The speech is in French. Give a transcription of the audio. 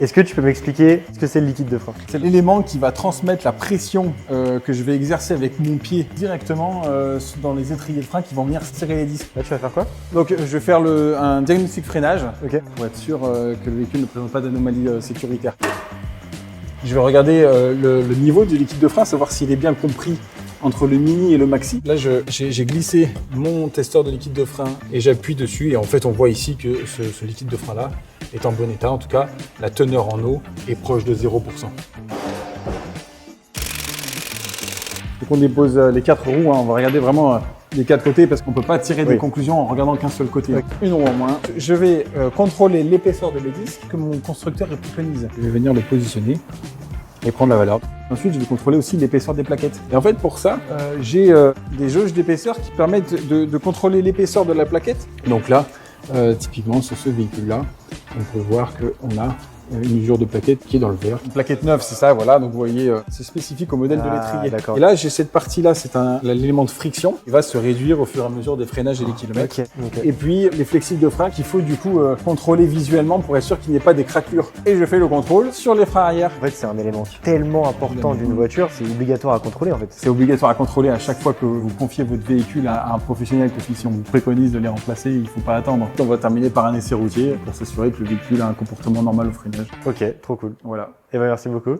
Est-ce que tu peux m'expliquer ce que c'est le liquide de frein? C'est l'élément qui va transmettre la pression que je vais exercer avec mon pied directement dans les étriers de frein qui vont venir serrer les disques. Là, tu vas faire quoi? Donc je vais faire un diagnostic freinage Ok. pour être sûr que le véhicule ne présente pas d'anomalie sécuritaire. Je vais regarder le niveau du liquide de frein, savoir s'il est bien compris entre le mini et le maxi. Là, j'ai glissé mon testeur de liquide de frein et j'appuie dessus. Et en fait, on voit ici que ce liquide de frein-là est en bon état. En tout cas, la teneur en eau est proche de 0%. Donc on dépose les 4 roues. On va regarder vraiment les 4 côtés parce qu'on ne peut pas tirer des conclusions en regardant qu'un seul côté. Oui. Une roue en moins. Je vais contrôler l'épaisseur de mes disques que mon constructeur préconise. Je vais venir le positionner et prendre la valeur. Ensuite, je vais contrôler aussi l'épaisseur des plaquettes. Et en fait, pour ça, j'ai des jauges d'épaisseur qui permettent de contrôler l'épaisseur de la plaquette. Donc là, typiquement sur ce véhicule-là, on peut voir qu'on a une usure de plaquette qui est dans le vert. Une plaquette neuve, c'est ça, voilà. Donc vous voyez, c'est spécifique au modèle de l'étrier. Et là, j'ai cette partie-là, c'est l'élément de friction qui va se réduire au fur et à mesure des freinages et des kilomètres. Okay. Et puis les flexibles de frein qu'il faut du coup contrôler visuellement pour être sûr qu'il n'y ait pas des craquelures. Et je fais le contrôle sur les freins arrière. En fait, c'est un élément tellement important d'une voiture, c'est obligatoire à contrôler en fait. C'est obligatoire à contrôler à chaque fois que vous confiez votre véhicule à un professionnel, parce que si on vous préconise de les remplacer, il ne faut pas attendre. On va terminer par un essai routier pour s'assurer que le véhicule a un comportement normal au freinage. Ok, trop cool. Voilà. Et ben merci beaucoup.